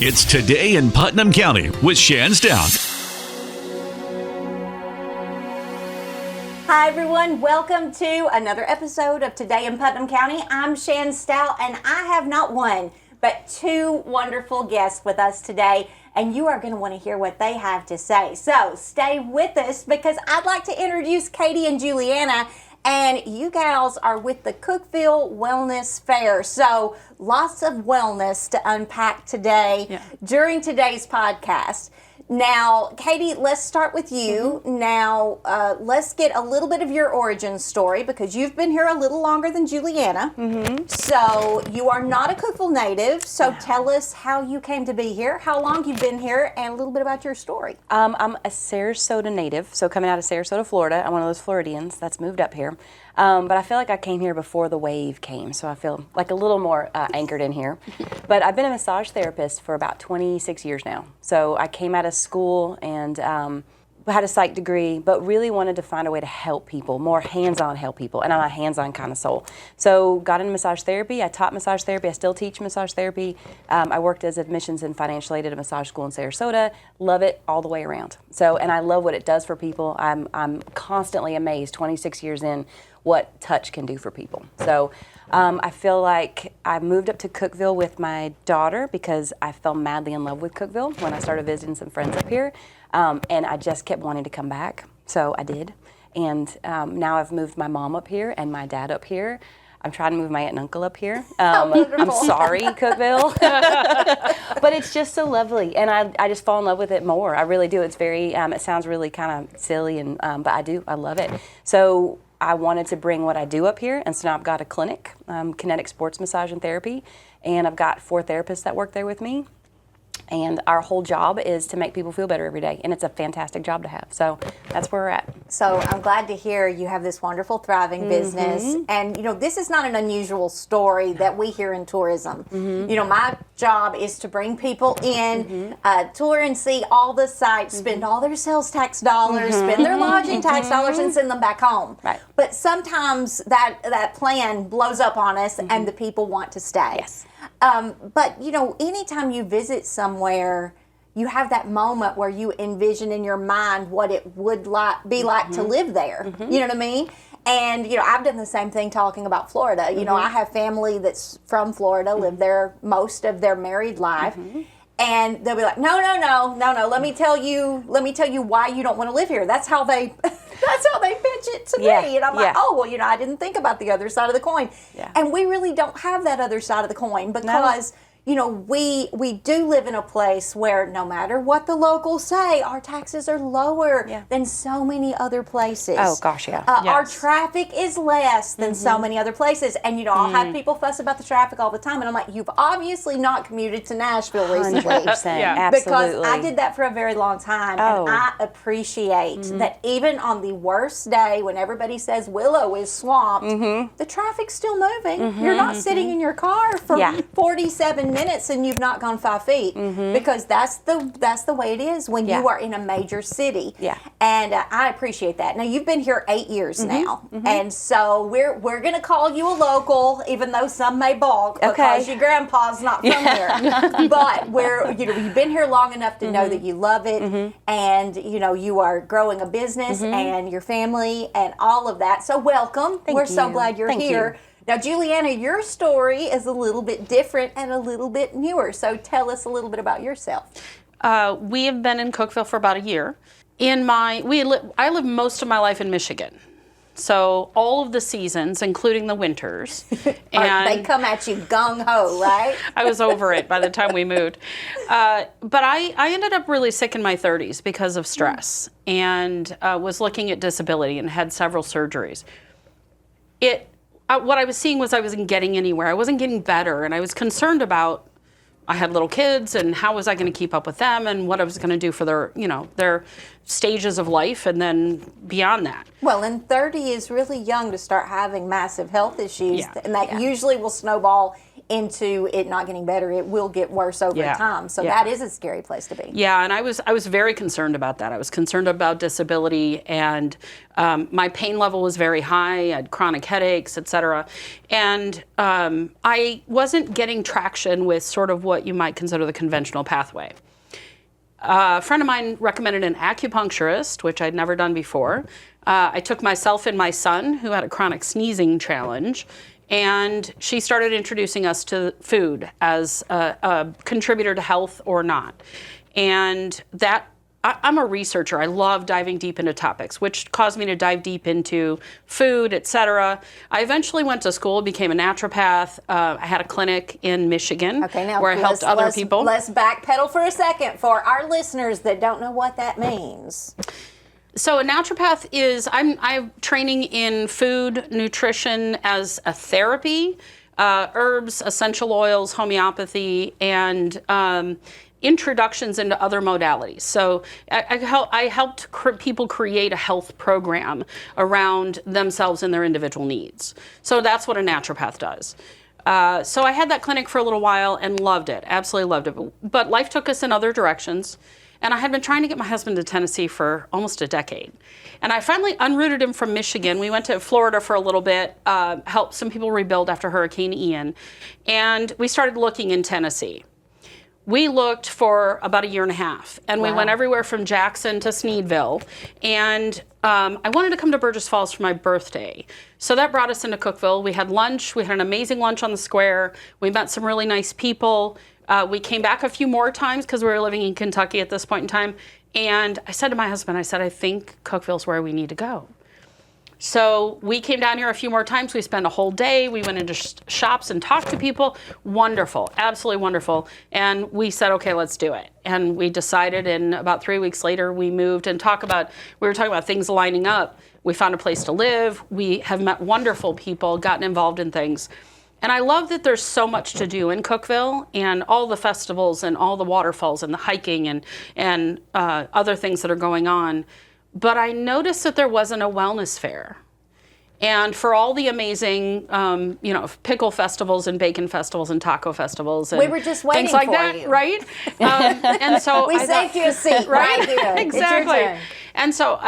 It's Today in Putnam County with Shan Stout. Hi everyone, welcome to another episode of Today in Putnam County. I'm Shan Stout and I have not one, but two wonderful guests with us today, and you are going to want to hear what they have to say. So stay with us because I'd like to introduce Katie and Julianna, and you gals are with the Cookeville Wellness Fair. So lots of wellness to unpack today during today's podcast. Now, Katie, let's start with you. Now, let's get a little bit of your origin story because you've been here a little longer than Julianna. So you are not a Cookeville native. So tell us how you came to be here, how long you've been here, and a little bit about your story. I'm a Sarasota native, so coming out of Sarasota, Florida. I'm one of those Floridians that's moved up here. But I feel like I came here before the wave came, so I feel like a little more anchored in here. But I've been a massage therapist for about 26 years now. So I came out of school and had a psych degree, but really wanted to find a way to help people, more hands-on help people, and I'm a hands-on kind of soul. So got into massage therapy. I taught massage therapy. I still teach massage therapy. I worked as admissions and financial aid at a massage school in Sarasota. Love it all the way around. So, and I love what it does for people. I'm constantly amazed, 26 years in, what touch can do for people. So I feel like I moved up to Cookeville with my daughter because I fell madly in love with Cookeville when I started visiting some friends up here. And I just kept wanting to come back, so I did. And now I've moved my mom up here and my dad up here. I'm trying to move my aunt and uncle up here. I'm sorry, Cookeville. But it's just so lovely, and I just fall in love with it more. I really do. It's very, it sounds really kind of silly, and but I love it. So I wanted to bring what I do up here, and so now I've got a clinic, Kinetic Sports Massage and Therapy, and I've got 4 therapists that work there with me. And our whole job is to make people feel better every day, and it's a fantastic job to have. So that's where we're at. So I'm glad to hear you have this wonderful, thriving business. And, you know, this is not an unusual story that we hear in tourism. You know, my job is to bring people in, tour and see all the sites, spend all their sales tax dollars, spend their lodging tax dollars, and send them back home. Right. But sometimes that plan blows up on us, and the people want to stay. Yes. But, you know, anytime you visit somewhere, you have that moment where you envision in your mind what it would be like to live there. You know what I mean? And, you know, I've done the same thing talking about Florida. You know, I have family that's from Florida, lived there most of their married life. And they'll be like, no, let me tell you why you don't want to live here. That's how they pitch it to me. And I'm like, oh, well, you know, I didn't think about the other side of the coin. And we really don't have that other side of the coin because, you know, we do live in a place where no matter what the locals say, our taxes are lower than so many other places. Oh, gosh, Our traffic is less than so many other places. And, you know, I'll have people fuss about the traffic all the time. And I'm like, you've obviously not commuted to Nashville recently. 100%, absolutely. Because I did that for a very long time. And I appreciate that even on the worst day when everybody says Willow is swamped, the traffic's still moving. You're not sitting in your car for 47 minutes and you've not gone 5 feet because that's the way it is when you are in a major city. And I appreciate that. Now you've been here 8 years now, and so we're gonna call you a local, even though some may balk because your grandpa's not from here. But you've been here long enough to know that you love it, and you know you are growing a business and your family and all of that. So welcome. We're so glad you're here. Now, Julianna, your story is a little bit different and a little bit newer. So tell us a little bit about yourself. We have been in Cookeville for about a year. I lived most of my life in Michigan. So all of the seasons, including the winters. And they come at you gung-ho, right? I was over it by the time we moved. But I ended up really sick in my 30s because of stress and was looking at disability and had several surgeries. What I was seeing was I wasn't getting anywhere. I wasn't getting better, and I was concerned about, I had little kids, and how was I going to keep up with them, and what I was going to do for their stages of life, and then beyond that. Well, and 30 is really young to start having massive health issues, and that usually will snowball into it not getting better. It will get worse over time. So that is a scary place to be. Yeah, and I was very concerned about that. I was concerned about disability, and my pain level was very high. I had chronic headaches, etc. And I wasn't getting traction with sort of what you might consider the conventional pathway. A friend of mine recommended an acupuncturist, which I'd never done before. I took myself and my son, who had a chronic sneezing challenge, and she started introducing us to food as a contributor to health or not. And I'm a researcher. I love diving deep into topics, which caused me to dive deep into food, etc. I eventually went to school, became a naturopath. I had a clinic in Michigan where I helped other people. Let's backpedal for a second for our listeners that don't know what that means. So a naturopath is, I'm training in food, nutrition as a therapy, herbs, essential oils, homeopathy, and introductions into other modalities. So I helped people create a health program around themselves and their individual needs. So that's what a naturopath does. So I had that clinic for a little while and loved it, absolutely loved it. But life took us in other directions. And I had been trying to get my husband to Tennessee for almost a decade. And I finally unrooted him from Michigan. We went to Florida for a little bit, helped some people rebuild after Hurricane Ian. And we started looking in Tennessee. We looked for about a year and a half. And we went everywhere from Jackson to Sneedville. And I wanted to come to Burgess Falls for my birthday. So that brought us into Cookeville. We had lunch. We had an amazing lunch on the square. We met some really nice people. We came back a few more times because we were living in Kentucky at this point in time. And I said to my husband, I think Cookeville's where we need to go. So we came down here a few more times. We spent a whole day. We went into shops and talked to people. Wonderful, absolutely wonderful. And we said, okay, let's do it. And we decided, and about 3 weeks later, we moved and we were talking about things lining up. We found a place to live. We have met wonderful people, gotten involved in things. And I love that there's so much to do in Cookeville, and all the festivals and all the waterfalls and the hiking and other things that are going on. But I noticed that there wasn't a wellness fair. And for all the amazing, pickle festivals and bacon festivals and taco festivals and we were just waiting things like for that, you. right? And so we saved you a seat right here. Exactly. And so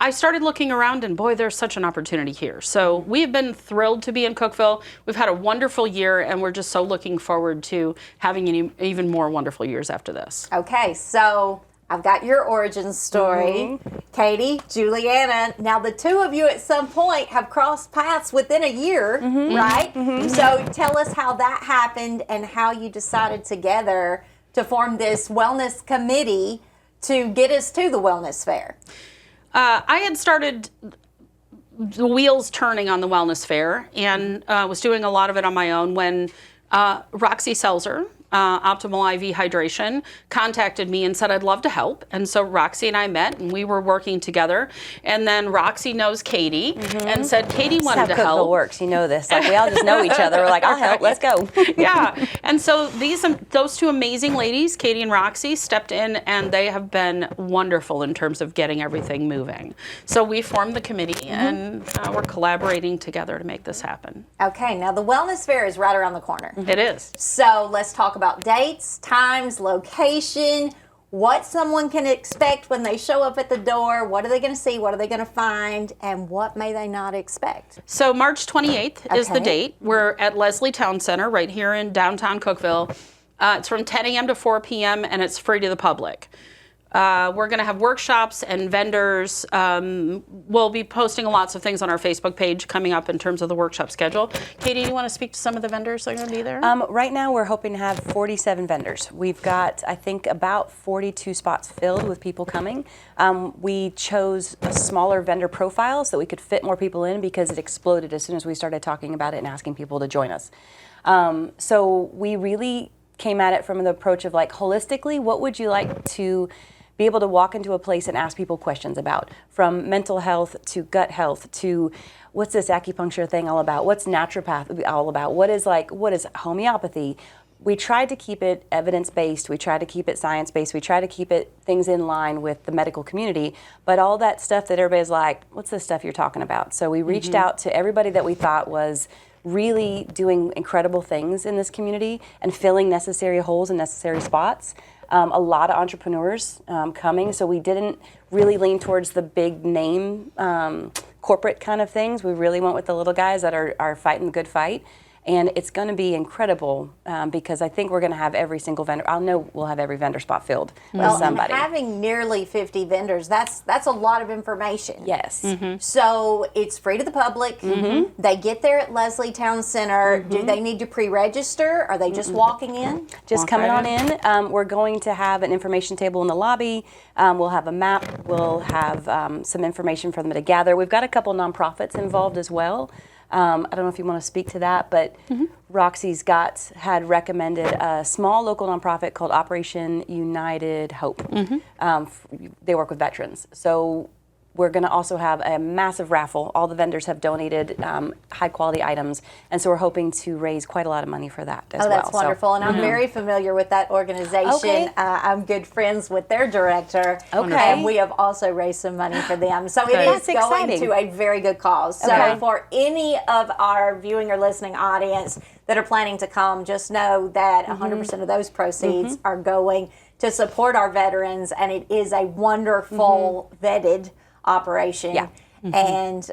I started looking around, and boy, there's such an opportunity here. So we have been thrilled to be in Cookeville. We've had a wonderful year, and we're just so looking forward to having even more wonderful years after this. Okay, so I've got your origin story. Katie, Julianna, now the two of you at some point have crossed paths within a year, right? So tell us how that happened and how you decided together to form this wellness committee to get us to the wellness fair. I had started the wheels turning on the wellness fair and was doing a lot of it on my own when Roxy Seltzer, Optimal IV Hydration, contacted me and said I'd love to help. And so Roxy and I met, and we were working together. And then Roxy knows Katie and said Katie wanted to help. That's how Cookeville works. You know this. Like, we all just know each other. We're like, I'll help. Let's go. Yeah. And so those two amazing ladies, Katie and Roxy, stepped in, and they have been wonderful in terms of getting everything moving. So we formed the committee, and we're collaborating together to make this happen. Okay, now the wellness fair is right around the corner. It is. So let's talk about dates, times, location, what someone can expect when they show up at the door. What are they going to see? What are they going to find? And what may they not expect? So March 28th is the date. We're at Leslie Town Center right here in downtown Cookeville. It's from 10 a.m. to 4 p.m. and it's free to the public. We're going to have workshops and vendors. We'll be posting lots of things on our Facebook page coming up in terms of the workshop schedule. Katie, you want to speak to some of the vendors that are going to be there? Right now, we're hoping to have 47 vendors. We've got, I think, about 42 spots filled with people coming. We chose a smaller vendor profile so that we could fit more people in because it exploded as soon as we started talking about it and asking people to join us. So we really came at it from the approach of like, holistically, what would you like to be able to walk into a place and ask people questions about, from mental health to gut health to what's this acupuncture thing all about? What's naturopath all about? What is homeopathy? We tried to keep it evidence-based. We tried to keep it science-based. We tried to keep it things in line with the medical community. But all that stuff that everybody's like, what's this stuff you're talking about? So we reached out to everybody that we thought was really doing incredible things in this community and filling necessary holes and necessary spots. A lot of entrepreneurs coming, so we didn't really lean towards the big name corporate kind of things. We really went with the little guys that are fighting the good fight. And it's going to be incredible because I think we're going to have every single vendor. I'll know we'll have every vendor spot filled with somebody. And having nearly 50 vendors, that's a lot of information. Yes. So it's free to the public. They get there at Leslie Town Center. Do they need to pre-register? Are they just walking in? Just coming on in. We're going to have an information table in the lobby. We'll have a map. We'll have some information for them to gather. We've got a couple nonprofits involved as well. I don't know if you want to speak to that, but Roxy's had recommended a small local nonprofit called Operation United Hope. They work with veterans. So we're going to also have a massive raffle. All the vendors have donated high quality items, and so we're hoping to raise quite a lot of money for that as well. Oh, that's wonderful, so, and I'm very familiar with that organization. Okay. I'm good friends with their director, Okay. and we have also raised some money for them. So it That's is going exciting. to a very good cause. So Okay. for any of our viewing or listening audience that are planning to come, just know that 100% of those proceeds are going to support our veterans, and it is a wonderful vetted operation. Yeah. And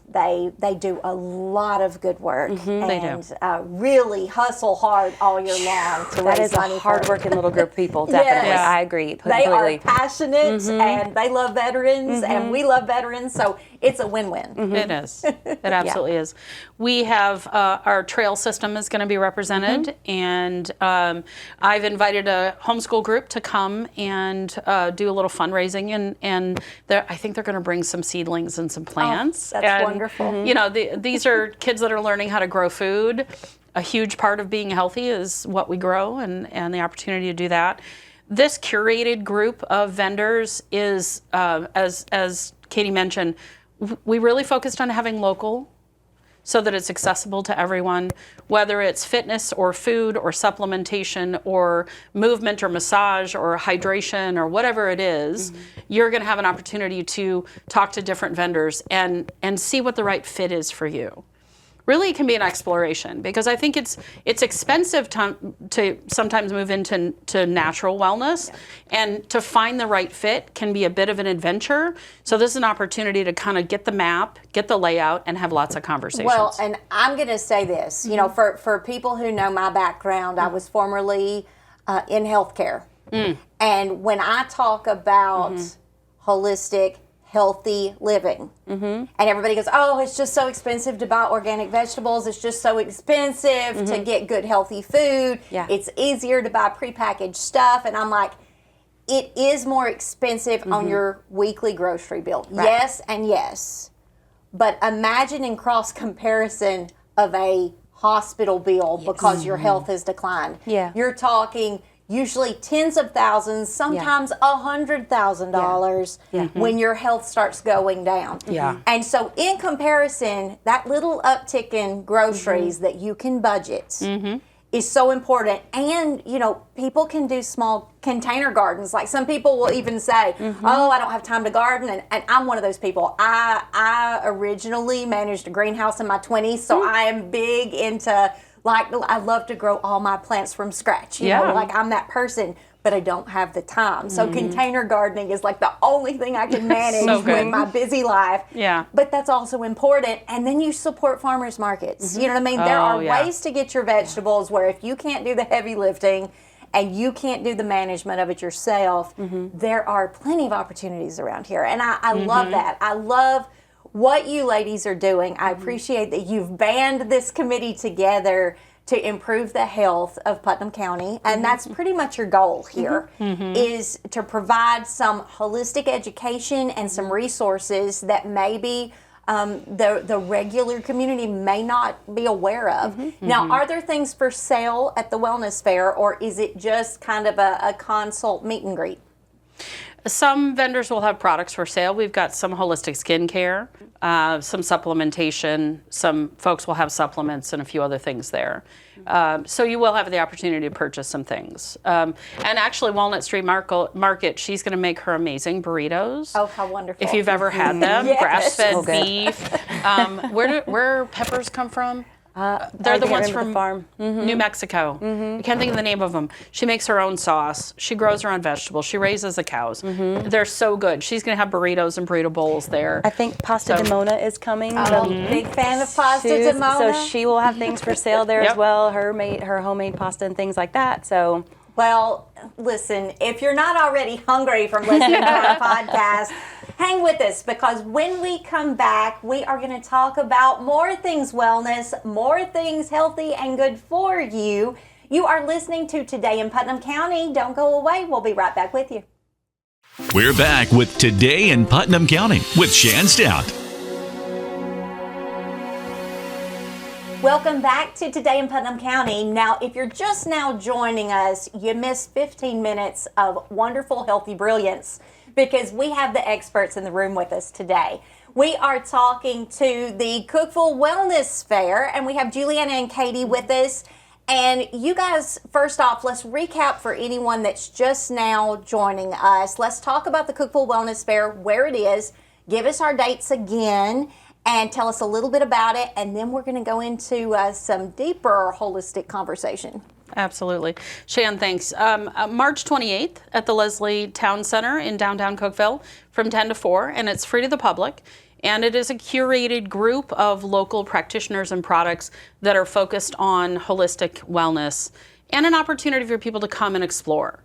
they do a lot of good work They do. and really hustle hard all year long to That raise is a money for hard-working little group of people, definitely. Yes. I agree They completely. are passionate and they love veterans and we love veterans, so it's a win-win. It is. It absolutely is. We have our trail system is going to be represented, and I've invited a homeschool group to come and do a little fundraising, and I think they're going to bring some seedlings and some plants. That's and, wonderful. You know, these are kids that are learning how to grow food. A huge part of being healthy is what we grow, and the opportunity to do that. This curated group of vendors is, as Katie mentioned, we really focused on having local so that it's accessible to everyone, whether it's fitness or food or supplementation or movement or massage or hydration or whatever it is. You're going to have an opportunity to talk to different vendors and see what the right fit is for you. Really, it can be an exploration, because I think it's expensive to sometimes move into natural wellness, and to find the right fit can be a bit of an adventure. So this is an opportunity to kind of get the map, get the layout, and have lots of conversations. Well, and I'm going to say this, you know, for people who know my background, I was formerly in healthcare. And when I talk about holistic, healthy living, and everybody goes, oh, it's just so expensive to buy organic vegetables. It's just so expensive to get good, healthy food. Yeah. It's easier to buy prepackaged stuff. And I'm like, it is more expensive on your weekly grocery bill. Right. Yes and yes. But imagine in cross comparison of a hospital bill because your health has declined. Yeah. You're talking usually tens of thousands, sometimes $100,000 when your health starts going down. Yeah. And so in comparison, that little uptick in groceries that you can budget is so important. And, you know, people can do small container gardens. Like some people will even say, oh, I don't have time to garden. And I'm one of those people. I originally managed a greenhouse in my 20s, so I am big into, like, I love to grow all my plants from scratch. You know, like I'm that person, but I don't have the time. So container gardening is like the only thing I can manage with my busy life. Yeah. But that's also important. And then you support farmers markets. You know what I mean? There are ways to get your vegetables where if you can't do the heavy lifting and you can't do the management of it yourself, there are plenty of opportunities around here. And I love that. I love what you ladies are doing. I appreciate that you've banded this committee together to improve the health of Putnam County, and that's pretty much your goal here, is to provide some holistic education and some resources that maybe the regular community may not be aware of. Now, are there things for sale at the Wellness Fair, or is it just kind of a consult meet and greet? Some vendors will have products for sale. We've got some holistic skincare, some supplementation. Some folks will have supplements and a few other things there. So you will have the opportunity to purchase some things. And actually, Walnut Street Market, she's going to make her amazing burritos. Oh, how wonderful. If you've ever had them, Yes. grass-fed So good. beef. Where peppers come from? They're the I ones remember from the farm. New Mexico. I can't think of the name of them. She makes her own sauce. She grows her own vegetables. She raises the cows. They're so good. She's going to have burritos and burrito bowls there. I think Pasta de Mona is coming. Big fan of pasta de Mona. So she will have things for sale there as well. Her homemade pasta and things like that. So. Well, listen, if you're not already hungry from listening to our podcast, hang with us, because when we come back, we are going to talk about more things wellness, more things healthy and good for you. You are listening to Today in Putnam County. Don't go away. We'll be right back with you. We're back with Today in Putnam County with Shan Stout. Welcome back to Today in Putnam County. Now, if you're just now joining us, you missed 15 minutes of wonderful, healthy brilliance, because we have the experts in the room with us today. We are talking to the Cookeville Wellness Fair, and we have Julianna and Katie with us. And you guys, first off, let's recap for anyone that's just now joining us. Let's talk about the Cookeville Wellness Fair, where it is. Give us our dates again, and tell us a little bit about it, and then we're going to go into some deeper holistic conversation. Absolutely. Shan, thanks. March 28th at the Leslie Town Center in downtown Cookeville from 10 to 4, and it's free to the public. And it is a curated group of local practitioners and products that are focused on holistic wellness, and an opportunity for people to come and explore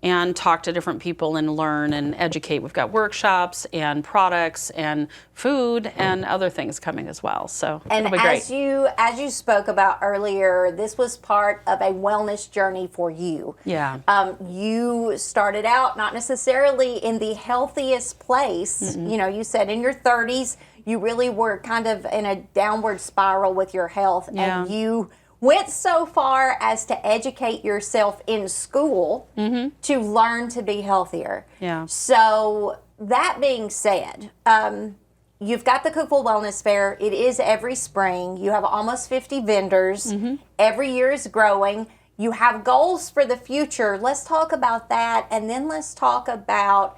and talk to different people and learn and educate. We've got workshops and products and food and other things coming as well. So it'll be great. As you spoke about earlier, this was part of a wellness journey for you. Yeah. You started out not necessarily in the healthiest place. You know, you said in your 30s, you really were kind of in a downward spiral with your health. Yeah. And you went so far as to educate yourself in school to learn to be healthier. Yeah. So that being said, you've got the Cookeville Wellness Fair. It is every spring. You have almost 50 vendors. Every year is growing. You have goals for the future. Let's talk about that, and then let's talk about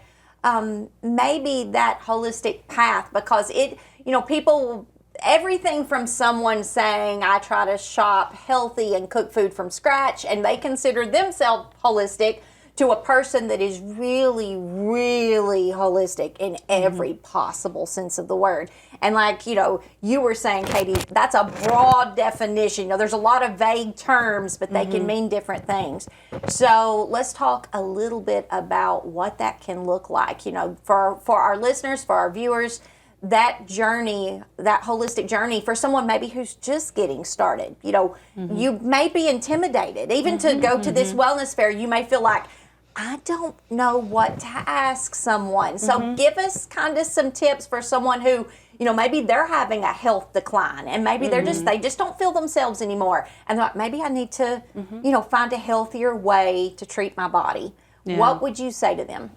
maybe that holistic path, because people, everything from someone saying, I try to shop healthy and cook food from scratch, and they consider themselves holistic, to a person that is really, really holistic in every possible sense of the word. And like, you were saying, Katie, that's a broad definition. There's a lot of vague terms, but they can mean different things. So let's talk a little bit about what that can look like, for our listeners, for our viewers, that journey, that holistic journey for someone maybe who's just getting started. You may be intimidated. Even to go to this wellness fair, you may feel like, I don't know what to ask someone. So give us kind of some tips for someone who, maybe they're having a health decline, and maybe they just don't feel themselves anymore. And they're like, maybe I need to, find a healthier way to treat my body. Yeah. What would you say to them?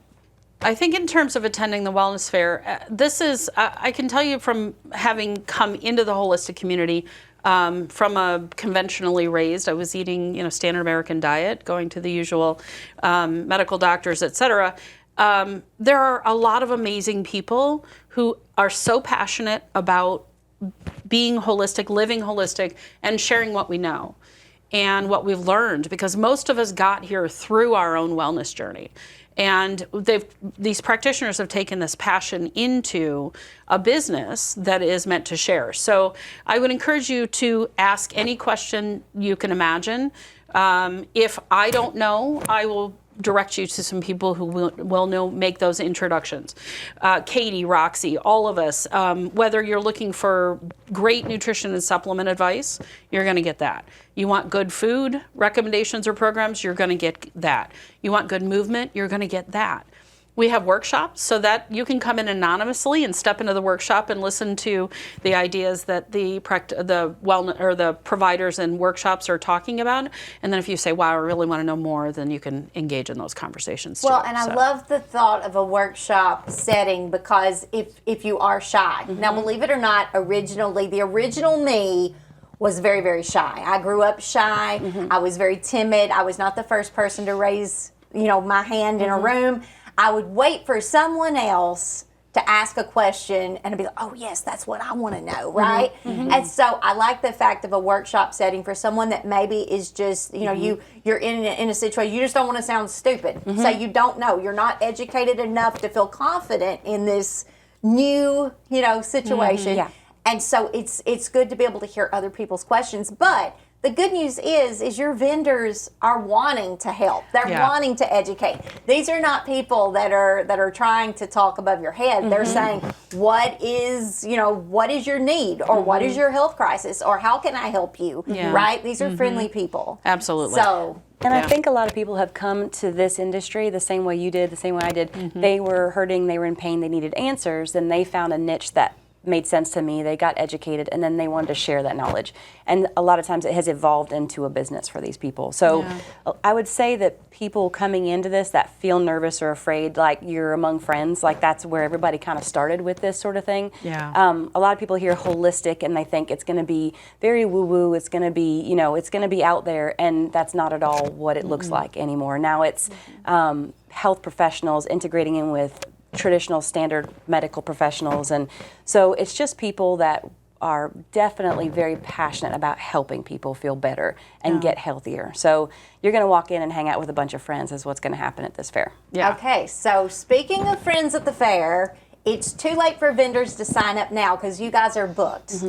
I think in terms of attending the wellness fair, this is, I can tell you from having come into the holistic community, from a conventionally raised, I was eating, standard American diet, going to the usual medical doctors, etc. There are a lot of amazing people who are so passionate about being holistic, living holistic, and sharing what we know and what we've learned, because most of us got here through our own wellness journey. And these practitioners have taken this passion into a business that is meant to share. So I would encourage you to ask any question you can imagine. If I don't know, I will direct you to some people who will know, make those introductions. Katie, Roxy, all of us, whether you're looking for great nutrition and supplement advice, you're going to get that. You want good food recommendations or programs, you're going to get that. You want good movement, you're going to get that. We have workshops so that you can come in anonymously and step into the workshop and listen to the ideas that the wellness or the providers and workshops are talking about. And then if you say, wow, I really want to know more, then you can engage in those conversations too. Well, and I love the thought of a workshop setting, because if you are shy. Now, believe it or not, originally, the original me was very, very shy. I grew up shy. I was very timid. I was not the first person to raise, my hand in a room. I would wait for someone else to ask a question and be like, oh yes, that's what I want to know, right? And so I like the fact of a workshop setting for someone that maybe is just, you know, you're in a situation, you just don't want to sound stupid. So you don't know, you're not educated enough to feel confident in this new, you know, situation. And so it's good to be able to hear other people's questions. But the good news is your vendors are wanting to help. They're wanting to educate. These are not people that are trying to talk above your head. They're saying, what is your need, or what is your health crisis, or how can I help you? Right? These are friendly people. Absolutely. So, and I think a lot of people have come to this industry the same way you did, the same way I did. They were hurting, they were in pain, they needed answers, and they found a niche that made sense to me. They got educated, and then they wanted to share that knowledge. And a lot of times it has evolved into a business for these people. So I would say that people coming into this that feel nervous or afraid, like you're among friends, like that's where everybody kind of started with this sort of thing. A lot of people hear holistic and they think it's going to be very woo-woo, it's going to be, you know, it's going to be out there, and that's not at all what it looks like anymore. Now it's health professionals integrating in with traditional standard medical professionals, and so it's just people that are definitely very passionate about helping people feel better and get healthier. So you're going to walk in and hang out with a bunch of friends is what's going to happen at this fair. Okay, so speaking of friends at the fair, it's too late for vendors to sign up now because you guys are booked.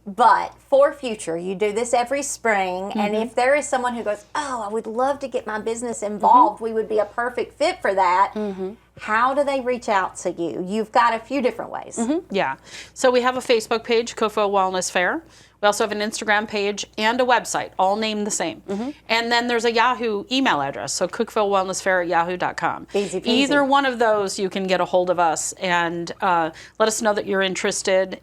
But for future, you do this every spring, and if there is someone who goes, oh, I would love to get my business involved, we would be a perfect fit for that. How do they reach out to you? You've got a few different ways. So we have a Facebook page, Cookeville Wellness Fair. We also have an Instagram page and a website, all named the same. And then there's a Yahoo email address, so cookevillewellnessfair@yahoo.com. Easy peasy. Either one of those, you can get a hold of us and let us know that you're interested.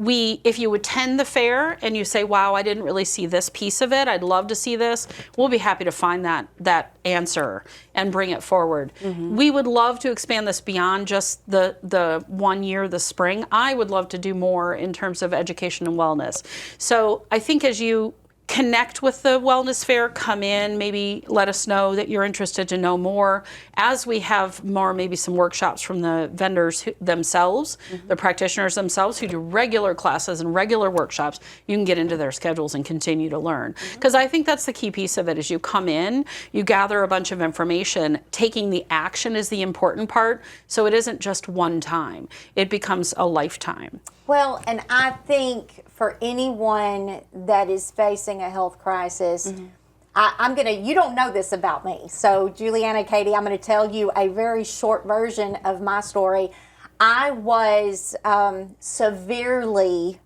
If you attend the fair and you say, wow, I didn't really see this piece of it, I'd love to see this, we'll be happy to find that answer and bring it forward. We would love to expand this beyond just the 1 year, the spring. I would love to do more in terms of education and wellness. So I think as you connect with the wellness fair, come in, maybe let us know that you're interested to know more. As we have more, maybe some workshops from the vendors themselves, the practitioners themselves who do regular classes and regular workshops, you can get into their schedules and continue to learn. Because I think that's the key piece of it, is you come in, you gather a bunch of information, taking the action is the important part, so it isn't just one time. It becomes a lifetime. Well, and I think for anyone that is facing a health crisis, you don't know this about me. So Julianna, Katie, I'm going to tell you a very short version of my story. I was severely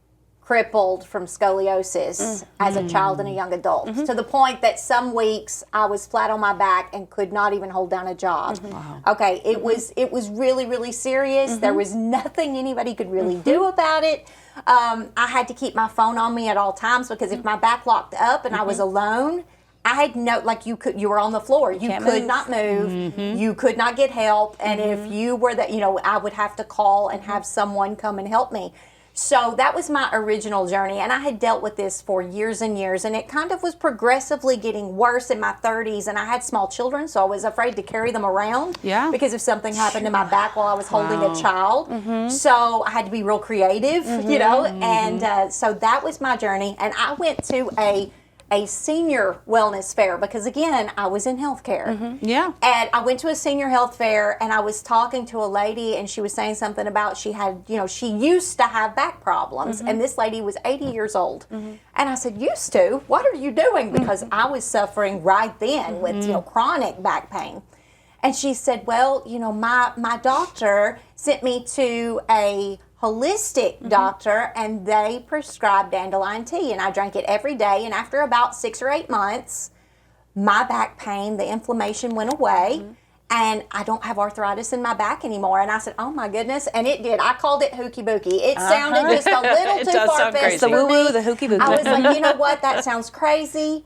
crippled from scoliosis as a child and a young adult, to the point that some weeks I was flat on my back and could not even hold down a job. Okay, it was really, really serious. There was nothing anybody could really do about it. I had to keep my phone on me at all times, because if my back locked up and I was alone, I had you were on the floor. You could not move. You could not get help. And if you were I would have to call and have someone come and help me. So that was my original journey, and I had dealt with this for years and years, and it kind of was progressively getting worse in my 30s, and I had small children, so I was afraid to carry them around because if something happened to my back while I was holding a child. So I had to be real creative, and so that was my journey, and I went to a senior wellness fair because, again, I was in healthcare. And I went to a senior health fair, and I was talking to a lady, and she was saying something about she used to have back problems, and this lady was 80 years old. And I said, used to? What are you doing? Because I was suffering right then with chronic back pain. And she said, well, my doctor sent me to a holistic doctor, and they prescribed dandelion tea, and I drank it every day, and after about 6 or 8 months, my back pain, the inflammation went away, and I don't have arthritis in my back anymore. And I said, oh my goodness, and it did. I called it hooky booky. It sounded just a little too far-fetched for me. The woo-woo, the hooky booky. I was like, you know what, that sounds crazy.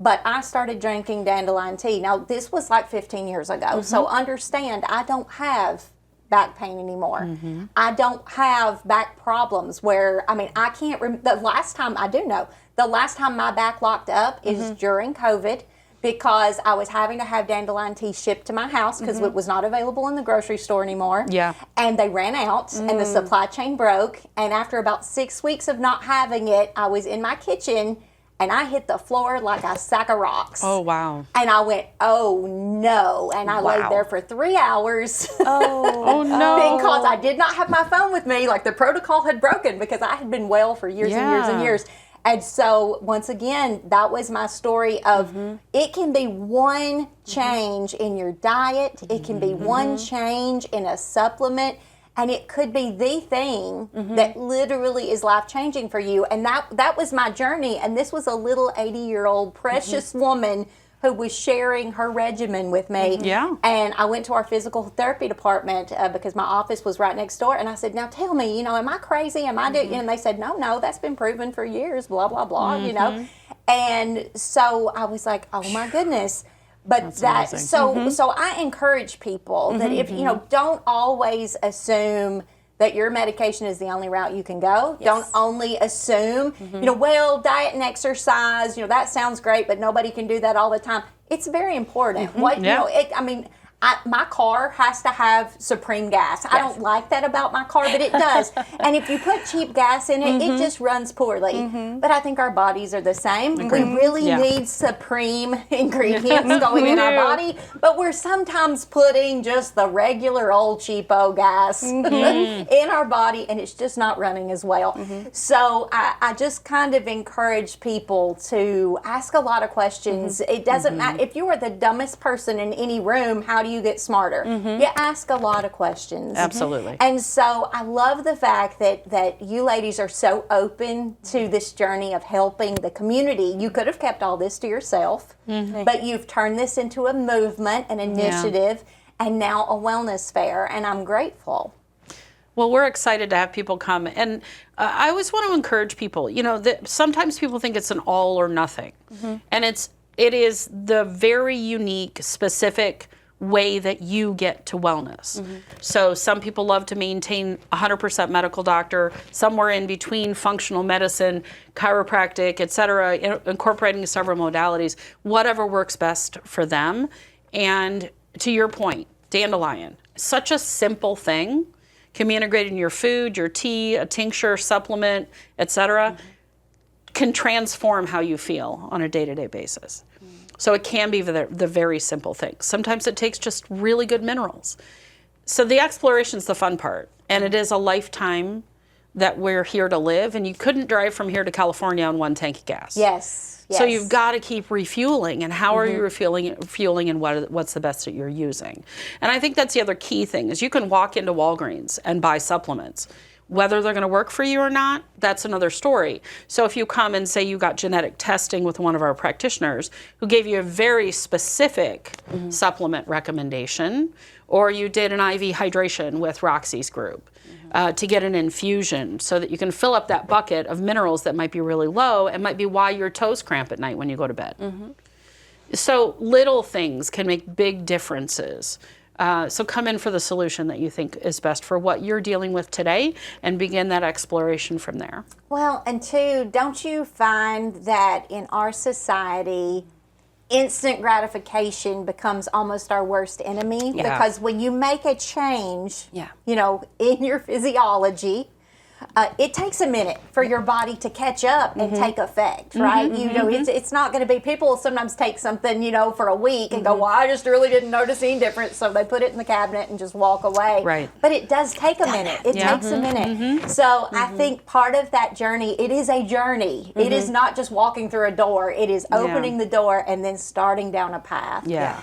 But I started drinking dandelion tea. Now, this was like 15 years ago, so understand, I don't have back pain anymore. I don't have back problems where, I can't remember, the last time my back locked up is during COVID, because I was having to have dandelion tea shipped to my house because it was not available in the grocery store anymore. Yeah. And they ran out and the supply chain broke. And after about 6 weeks of not having it, I was in my kitchen and I hit the floor like a sack of rocks. Oh, wow. And I went, oh no. And I laid there for 3 hours. Oh, no. Because I did not have my phone with me. Like the protocol had broken because I had been well for years and years and years. And so, once again, that was my story of it can be one change in your diet. It can be one change in a supplement. And it could be the thing that literally is life-changing for you. And that was my journey. And this was a little 80-year-old precious woman who was sharing her regimen with me. Yeah. And I went to our physical therapy department because my office was right next door. And I said, now tell me, am I crazy? Am I doing, and they said, no, that's been proven for years, blah, blah, blah, And so I was like, oh my goodness. But so I encourage people that if, don't always assume that your medication is the only route you can go. Yes. Don't only assume, well, diet and exercise, that sounds great, but nobody can do that all the time. It's very important. My car has to have Supreme gas. Yes. I don't like that about my car, but it does. And if you put cheap gas in it, it just runs poorly. But I think our bodies are the same. We really need Supreme ingredients going in our body, but we're sometimes putting just the regular old cheapo gas in our body, and it's just not running as well. So I just kind of encourage people to ask a lot of questions. It doesn't matter. If you are the dumbest person in any room, how do you get smarter? You ask a lot of questions. Absolutely. And so I love the fact that you ladies are so open to this journey of helping the community. You could have kept all this to yourself, but you've turned this into a movement, an initiative, and now a wellness fair, and I'm grateful. Well, we're excited to have people come. And I always want to encourage people, that sometimes people think it's an all or nothing. And it is the very unique, specific way that you get to wellness. So some people love to maintain 100% medical doctor, somewhere in between functional medicine, chiropractic, et cetera, incorporating several modalities, whatever works best for them. And to your point, dandelion, such a simple thing, can be integrated in your food, your tea, a tincture, supplement, et cetera, can transform how you feel on a day-to-day basis. So it can be the very simple things. Sometimes it takes just really good minerals. So the exploration's the fun part, and it is a lifetime that we're here to live, and you couldn't drive from here to California on one tank of gas. Yes. So you've got to keep refueling, and how are you refueling and what's the best that you're using? And I think that's the other key thing, is you can walk into Walgreens and buy supplements. Whether they're going to work for you or not, that's another story. So if you come and say you got genetic testing with one of our practitioners who gave you a very specific supplement recommendation, or you did an IV hydration with Roxy's group to get an infusion so that you can fill up that bucket of minerals that might be really low and might be why your toes cramp at night when you go to bed. So little things can make big differences. So come in for the solution that you think is best for what you're dealing with today and begin that exploration from there. Well, and two, don't you find that in our society, instant gratification becomes almost our worst enemy? Yeah. Because when you make a change, in your physiology, it takes a minute for your body to catch up and take effect, right? It's not going to be, people sometimes take something, for a week and go, well, I just really didn't notice any difference, so they put it in the cabinet and just walk away. Right. But it does take a minute. It takes a minute. So I think part of that journey, it is a journey. It is not just walking through a door. It is opening the door and then starting down a path. Yeah.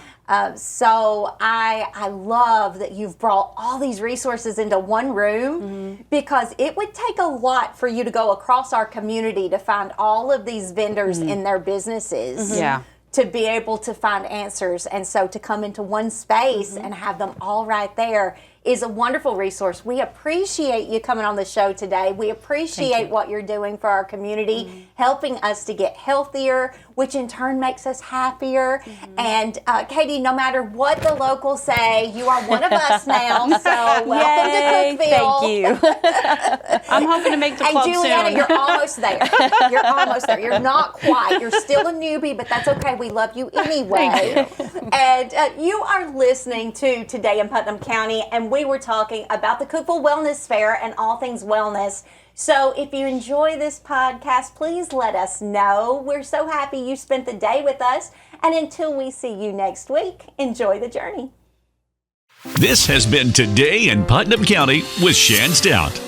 So I love that you've brought all these resources into one room because it would take a lot for you to go across our community to find all of these vendors in their businesses to be able to find answers. And so to come into one space and have them all right there, is a wonderful resource. We appreciate you coming on the show today. We appreciate what you're doing for our community, helping us to get healthier, which in turn makes us happier. And Katie, no matter what the locals say, you are one of us now. So welcome to Cookeville. Thank you. I'm hoping to make the club And Julianna, soon. you're almost there. You're almost there. You're not quite. You're still a newbie, but that's okay. We love you anyway. And you are listening to Today in Putnam County, and we were talking about the Cookeville Wellness Fair and all things wellness. So if you enjoy this podcast, please let us know. We're so happy you spent the day with us. And until we see you next week, enjoy the journey. This has been Today in Putnam County with Shan Stout.